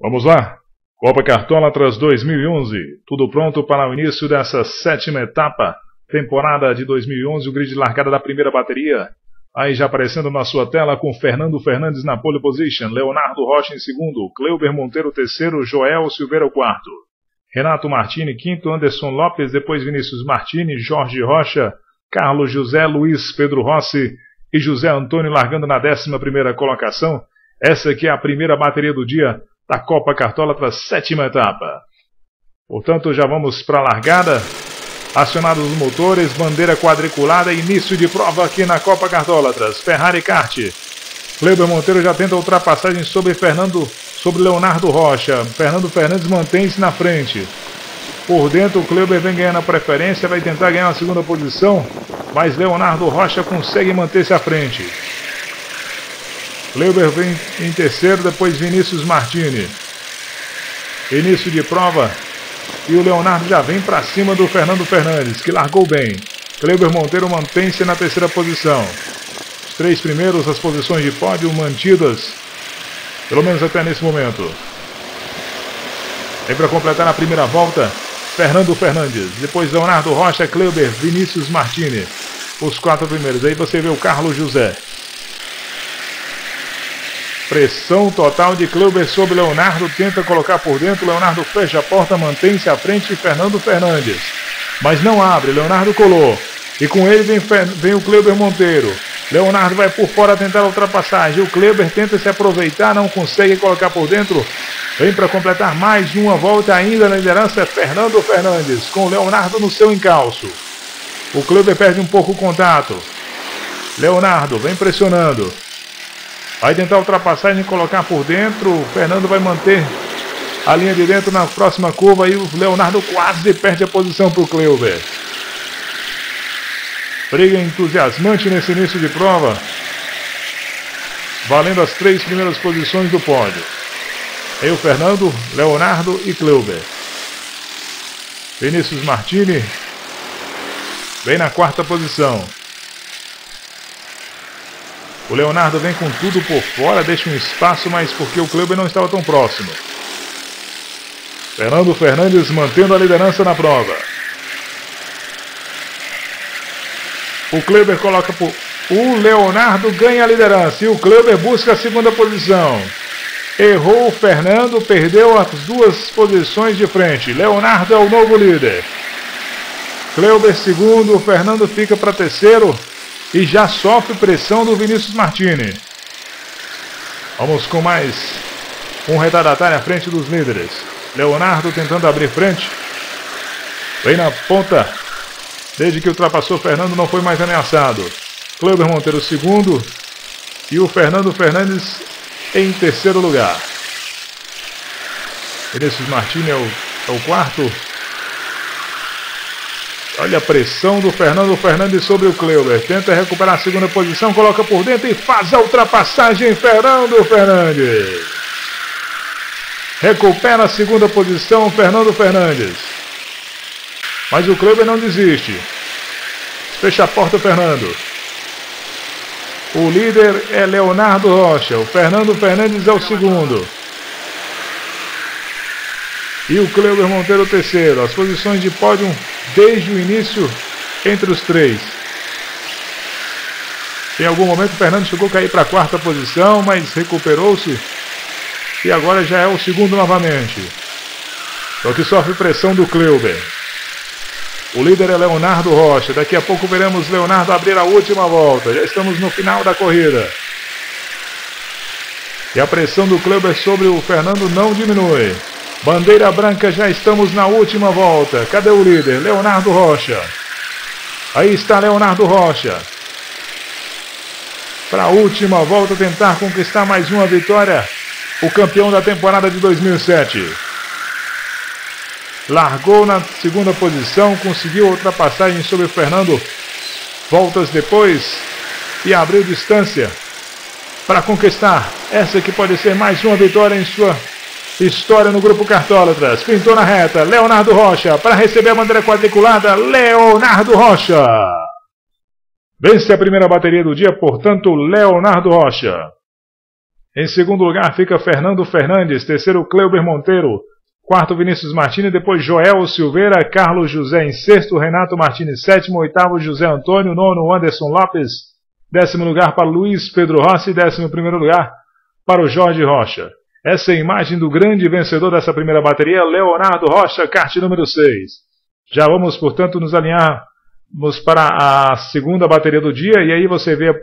Vamos lá, Copa Cartólatras 2011, tudo pronto para o início dessa sétima etapa, temporada de 2011, o grid de largada da primeira bateria, aí já aparecendo na sua tela com Fernando Fernandes na pole position, Leonardo Rocha em segundo, Cleuber Monteiro terceiro, Joel Silveira o quarto, Renato Martini quinto, Anderson Lopes, depois Vinícius Martini, Jorge Rocha, Carlos José, Luiz Pedro Rossi e José Antônio largando na 11ª colocação. Essa aqui é a primeira bateria do dia da Copa Cartólatras, sétima etapa. Portanto, já vamos para a largada. Acionados os motores, bandeira quadriculada, início de prova aqui na Copa Cartólatras. Ferrari Kart. Cleuber Monteiro já tenta ultrapassagem sobre Leonardo Rocha. Fernando Fernandes mantém-se na frente. Por dentro, o Cleuber vem ganhando a preferência, vai tentar ganhar a segunda posição, mas Leonardo Rocha consegue manter-se à frente. Cleuber vem em terceiro, depois Vinícius Martini. Início de prova e o Leonardo já vem para cima do Fernando Fernandes, que largou bem. Cleuber Monteiro mantém-se na terceira posição. Os três primeiros, as posições de pódio mantidas, pelo menos até nesse momento. Vem para completar a primeira volta, Fernando Fernandes. Depois Leonardo Rocha, Cleuber, Vinícius Martini. Os quatro primeiros. Aí você vê o Carlos José. Pressão total de Cleuber sobre Leonardo, tenta colocar por dentro, Leonardo fecha a porta, mantém-se à frente de Fernando Fernandes. Mas não abre, Leonardo colou. E com ele vem o Cleuber Monteiro. Leonardo vai por fora tentar a ultrapassagem, o Cleuber tenta se aproveitar, não consegue colocar por dentro. Vem para completar mais uma volta ainda na liderança, é Fernando Fernandes, com o Leonardo no seu encalço. O Cleuber perde um pouco o contato. Leonardo vem pressionando. Vai tentar a ultrapassagem e colocar por dentro. O Fernando vai manter a linha de dentro na próxima curva. E o Leonardo quase perde a posição para o Cleuber. Briga entusiasmante nesse início de prova, valendo as três primeiras posições do pódio. Aí o Fernando, Leonardo e Cleuber. Vinícius Martini vem na quarta posição. O Leonardo vem com tudo por fora, deixa um espaço, mas porque o Cleuber não estava tão próximo. Fernando Fernandes mantendo a liderança na prova. O Cleuber coloca por... O Leonardo ganha a liderança e o Cleuber busca a segunda posição. Errou o Fernando, perdeu as duas posições de frente. Leonardo é o novo líder. Cleuber segundo, o Fernando fica para terceiro. E já sofre pressão do Vinícius Martini. Vamos com mais um retardatário à frente dos líderes. Leonardo tentando abrir frente. Vem na ponta. Desde que ultrapassou, Fernando não foi mais ameaçado. Cleuber Monteiro segundo. E o Fernando Fernandes em terceiro lugar. Vinícius Martini é o quarto. Olha a pressão do Fernando Fernandes sobre o Cleuber. Tenta recuperar a segunda posição, coloca por dentro e faz a ultrapassagem. Fernando Fernandes recupera a segunda posição, Fernando Fernandes. Mas o Cleuber não desiste. Fecha a porta, Fernando. O líder é Leonardo Rocha. O Fernando Fernandes é o segundo. E o Cleuber Monteiro o terceiro. As posições de pódio desde o início entre os três. Em algum momento o Fernando chegou a cair para a quarta posição, mas recuperou-se. E agora já é o segundo novamente. Só que sofre pressão do Cleuber. O líder é Leonardo Rocha. Daqui a pouco veremos Leonardo abrir a última volta. Já estamos no final da corrida. E a pressão do Cleuber sobre o Fernando não diminui. Bandeira branca, já estamos na última volta. Cadê o líder? Leonardo Rocha. Aí está Leonardo Rocha. Para a última volta tentar conquistar mais uma vitória. O campeão da temporada de 2007. Largou na segunda posição, conseguiu ultrapassagem sobre o Fernando. Voltas depois e abriu distância para conquistar essa que pode ser mais uma vitória em sua história no Grupo Cartólatras. Pintou na reta, Leonardo Rocha, para receber a bandeira quadriculada, Leonardo Rocha. Vence a primeira bateria do dia, portanto, Leonardo Rocha. Em segundo lugar fica Fernando Fernandes, terceiro Cleuber Monteiro, quarto Vinícius Martins, depois Joel Silveira, Carlos José em sexto, Renato Martins sétimo, oitavo José Antônio, nono Anderson Lopes, décimo lugar para Luiz Pedro Rossi, 11º lugar para o Jorge Rocha. Essa é a imagem do grande vencedor dessa primeira bateria, Leonardo Rocha, kart número 6. Já vamos, portanto, nos alinharmos para a segunda bateria do dia, e aí você vê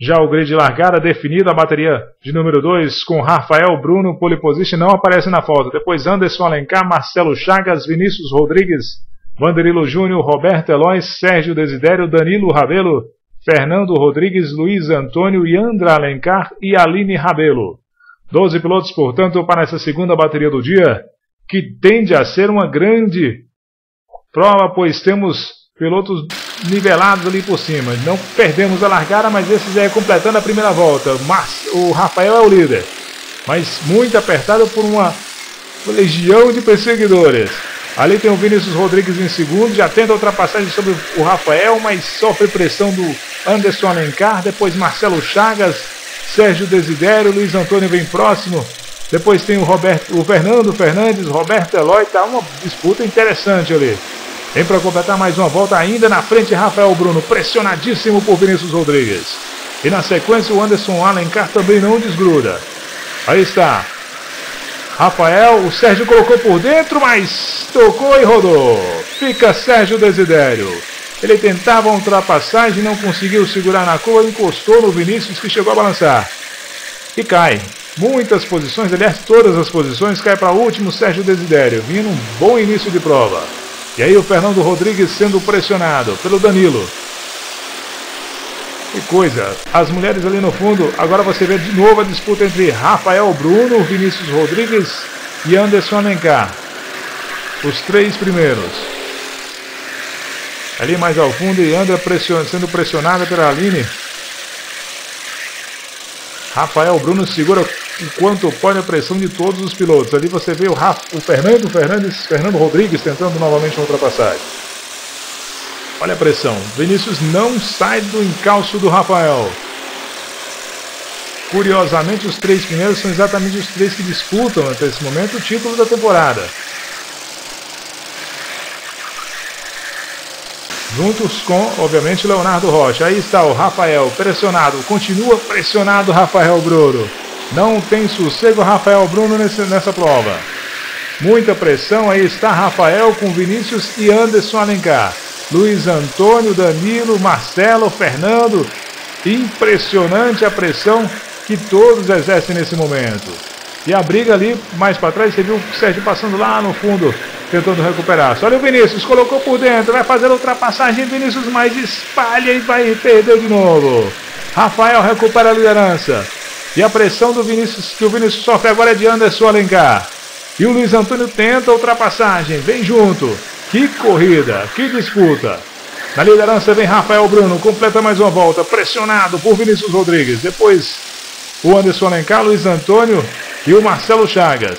já o grid de largada definido, a bateria de número 2 com Rafael Bruno, pole position, não aparece na foto. Depois Anderson Alencar, Marcelo Chagas, Vinícius Rodrigues, Vanderilo Júnior, Roberto Eloy, Sérgio Desidério, Danilo Rabelo, Fernando Rodrigues, Luiz Antônio, Yandra Alencar e Aline Rabelo. 12 pilotos, portanto, para essa segunda bateria do dia, que tende a ser uma grande prova, pois temos pilotos nivelados ali por cima. Não perdemos a largada, mas esse já é completando a primeira volta. Mas o Rafael é o líder, mas muito apertado por uma legião de perseguidores. Ali tem o Vinícius Rodrigues em segundo, já tenta a ultrapassagem sobre o Rafael, mas sofre pressão do Anderson Alencar. Depois Marcelo Chagas, Sérgio Desidério, Luiz Antônio vem próximo. Depois tem o Fernando Fernandes, Roberto Eloy. Tá uma disputa interessante ali. Vem para completar mais uma volta ainda na frente Rafael Bruno, pressionadíssimo por Vinícius Rodrigues. E na sequência o Anderson Alencar também não desgruda. Aí está Rafael, o Sérgio colocou por dentro, mas tocou e rodou. Fica Sérgio Desidério. Ele tentava uma ultrapassagem, não conseguiu segurar na curva, encostou no Vinícius, que chegou a balançar. E cai. Muitas posições, aliás, todas as posições, cai para o último Sérgio Desidério, vindo um bom início de prova. E aí o Fernando Rodrigues sendo pressionado pelo Danilo. Que coisa, as mulheres ali no fundo. Agora você vê de novo a disputa entre Rafael Bruno, Vinícius Rodrigues e Anderson Alencar. Os três primeiros. Ali mais ao fundo, e Andra sendo pressionada pela Aline. Rafael Bruno segura o quanto pode a pressão de todos os pilotos. Ali você vê o Fernando Rodrigues tentando novamente uma ultrapassagem. Olha a pressão. Vinícius não sai do encalço do Rafael. Curiosamente, os três primeiros são exatamente os três que disputam até esse momento o título da temporada. Juntos com, obviamente, Leonardo Rocha. Aí está o Rafael pressionado. Continua pressionado Rafael Bruno. Não tem sossego Rafael Bruno nessa prova. Muita pressão. Aí está Rafael com Vinícius e Anderson Alencar. Luiz Antônio, Danilo, Marcelo, Fernando. Impressionante a pressão que todos exercem nesse momento. E a briga ali mais para trás, você viu o Sérgio passando lá no fundo, tentando recuperar. Olha o Vinícius, colocou por dentro, vai fazer a ultrapassagem, Vinícius mais espalha e vai perder de novo. Rafael recupera a liderança. E a pressão do Vinícius, que o Vinícius sofre agora, é de Anderson Alencar. E o Luiz Antônio tenta a ultrapassagem, vem junto. Que corrida, que disputa. Na liderança vem Rafael Bruno, completa mais uma volta, pressionado por Vinícius Rodrigues. Depois o Anderson Alencar, Luiz Antônio e o Marcelo Chagas.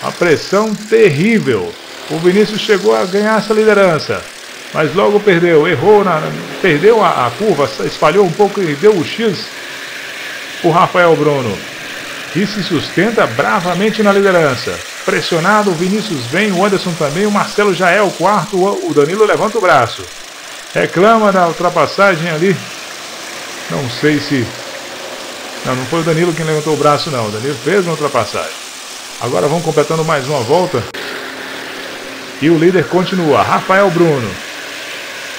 A pressão terrível. O Vinícius chegou a ganhar essa liderança, mas logo perdeu, errou, perdeu a curva, espalhou um pouco e deu o X o Rafael Bruno. E se sustenta bravamente na liderança. Pressionado, o Vinícius vem, o Anderson também, o Marcelo já é o quarto, o Danilo levanta o braço. Reclama da ultrapassagem ali. Não sei se... Não foi o Danilo quem levantou o braço não, o Danilo fez uma ultrapassagem. Agora vão completando mais uma volta. E o líder continua, Rafael Bruno.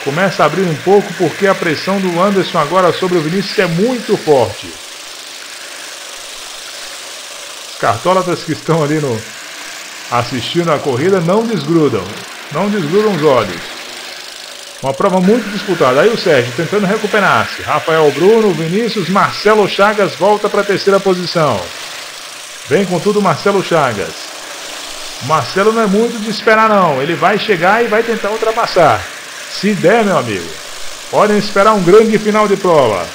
Começa a abrir um pouco porque a pressão do Anderson agora sobre o Vinícius é muito forte. Os cartólatas que estão ali assistindo a corrida não desgrudam os olhos. Uma prova muito disputada. Aí o Sérgio tentando recuperar-se. Rafael Bruno, Vinícius, Marcelo Chagas volta para a terceira posição. Vem com tudo Marcelo Chagas. O Marcelo não é muito de esperar não. Ele vai chegar e vai tentar ultrapassar. Se der, meu amigo, podem esperar um grande final de prova.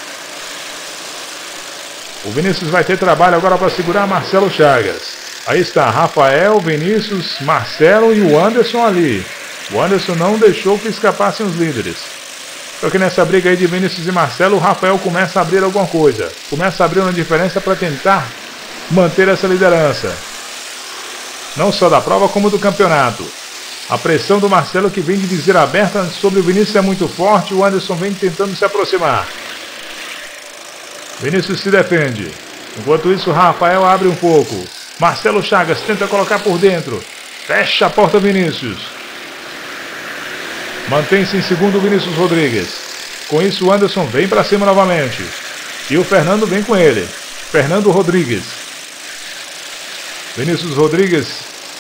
O Vinícius vai ter trabalho agora para segurar Marcelo Chagas. Aí está Rafael, Vinícius, Marcelo e o Anderson ali. O Anderson não deixou que escapassem os líderes. Só que nessa briga aí de Vinícius e Marcelo, o Rafael começa a abrir alguma coisa. Começa a abrir uma diferença para tentar manter essa liderança. Não só da prova, como do campeonato. A pressão do Marcelo, que vem de viseira aberta sobre o Vinícius, é muito forte. O Anderson vem tentando se aproximar. Vinícius se defende. Enquanto isso, o Rafael abre um pouco. Marcelo Chagas tenta colocar por dentro. Fecha a porta Vinícius. Mantém-se em segundo o Vinícius Rodrigues. Com isso, o Anderson vem para cima novamente. E o Fernando vem com ele. Fernando Rodrigues. Vinícius Rodrigues,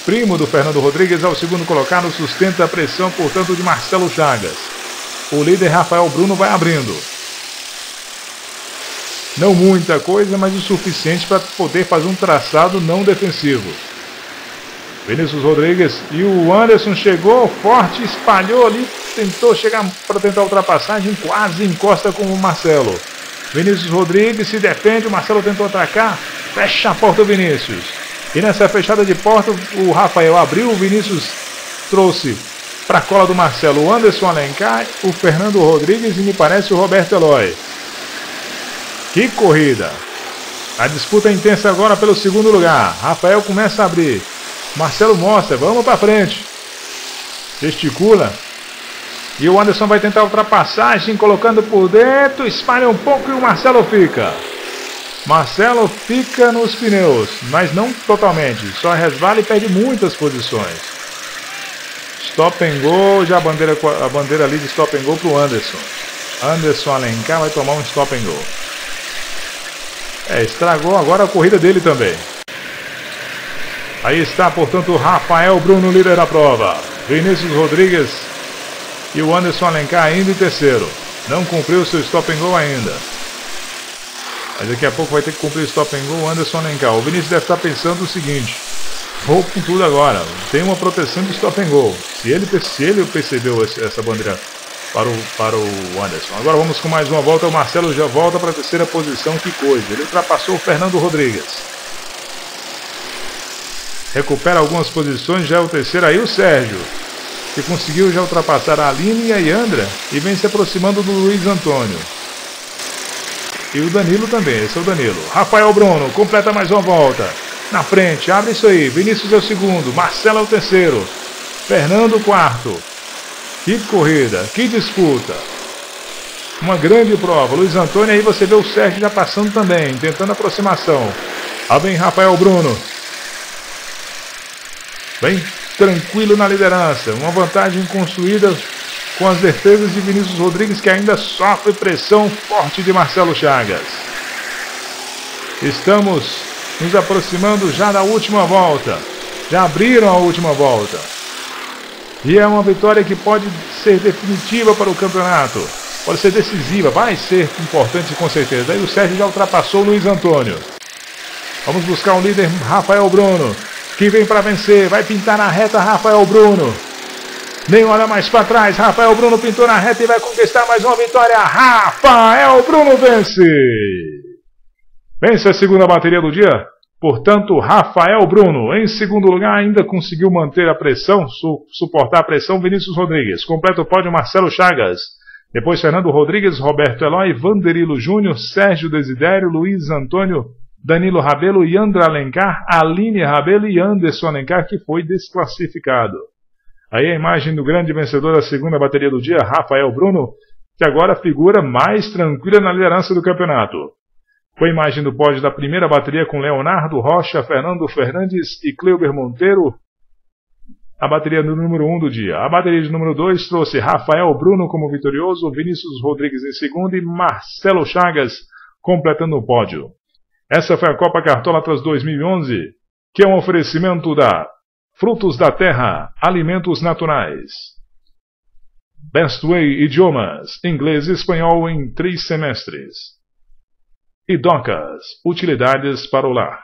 primo do Fernando Rodrigues, é o segundo colocado, sustenta a pressão, portanto, de Marcelo Chagas. O líder Rafael Bruno vai abrindo. Não muita coisa, mas o suficiente para poder fazer um traçado não defensivo. Vinícius Rodrigues e o Anderson chegou forte, espalhou ali, tentou chegar para tentar a ultrapassagem, quase encosta com o Marcelo. Vinícius Rodrigues se defende, o Marcelo tentou atacar, fecha a porta o Vinícius. E nessa fechada de porta, o Rafael abriu, o Vinícius trouxe para a cola do Marcelo o Anderson Alencar, o Fernando Rodrigues e me parece o Roberto Eloy. Que corrida! A disputa é intensa agora pelo segundo lugar. Rafael começa a abrir. Marcelo mostra, vamos para frente. Gesticula. E o Anderson vai tentar a ultrapassagem, colocando por dentro, espalha um pouco e o Marcelo fica. Marcelo fica nos pneus, mas não totalmente. Só resvala e perde muitas posições. Stop and go, já a bandeira ali de stop and go para o Anderson. Anderson Alencar vai tomar um stop and go. Estragou agora a corrida dele também. Aí está, portanto, o Rafael Bruno, líder da prova. Vinícius Rodrigues e o Anderson Alencar ainda em terceiro. Não cumpriu seu stop and go ainda. Mas daqui a pouco vai ter que cumprir o stop and go o Anderson Alencar. O Vinícius deve estar pensando o seguinte: vou com tudo agora. Tem uma proteção de stop and go. Se ele percebeu essa bandeira para o Anderson. Agora vamos com mais uma volta. O Marcelo já volta para a terceira posição. Que coisa. Ele ultrapassou o Fernando Rodrigues. Recupera algumas posições. Já é o terceiro. Aí o Sérgio, que conseguiu já ultrapassar a Aline e a Yandra. E vem se aproximando do Luiz Antônio. E o Danilo também. Esse é o Danilo. Rafael Bruno completa mais uma volta. Na frente. Abre isso aí. Vinícius é o segundo. Marcelo é o terceiro. Fernando o quarto. Que corrida, que disputa. Uma grande prova. Luiz Antônio, aí você vê o Sérgio já passando também, tentando aproximação. Lá vem Rafael Bruno. Bem tranquilo na liderança. Uma vantagem construída com as defesas de Vinícius Rodrigues, que ainda sofre pressão forte de Marcelo Chagas. Estamos nos aproximando já da última volta. Já abriram a última volta. E é uma vitória que pode ser definitiva para o campeonato. Pode ser decisiva, vai ser importante com certeza. Aí o Sérgio já ultrapassou o Luiz Antônio. Vamos buscar o líder Rafael Bruno, que vem para vencer. Vai pintar na reta Rafael Bruno. Nem olha mais para trás. Rafael Bruno pintou na reta e vai conquistar mais uma vitória. Rafael Bruno vence. Vence a segunda bateria do dia. Portanto, Rafael Bruno, em segundo lugar, ainda conseguiu manter a pressão, suportar a pressão. Vinícius Rodrigues, completa o pódio Marcelo Chagas. Depois Fernando Rodrigues, Roberto Eloy, Vanderilo Júnior, Sérgio Desidério, Luiz Antônio, Danilo Rabelo, Yandra Alencar, Aline Rabelo e Anderson Alencar, que foi desclassificado. Aí a imagem do grande vencedor da segunda bateria do dia, Rafael Bruno, que agora figura mais tranquila na liderança do campeonato. Com a imagem do pódio da primeira bateria com Leonardo Rocha, Fernando Fernandes e Cleuber Monteiro, a bateria do número 1 do dia. A bateria de número 2 trouxe Rafael Bruno como vitorioso, Vinícius Rodrigues em segundo e Marcelo Chagas completando o pódio. Essa foi a Copa Cartólatras 2011, que é um oferecimento da Frutos da Terra, Alimentos Naturais. Best Way Idiomas, inglês e espanhol em 3 semestres. E Docas, utilidades para o lar.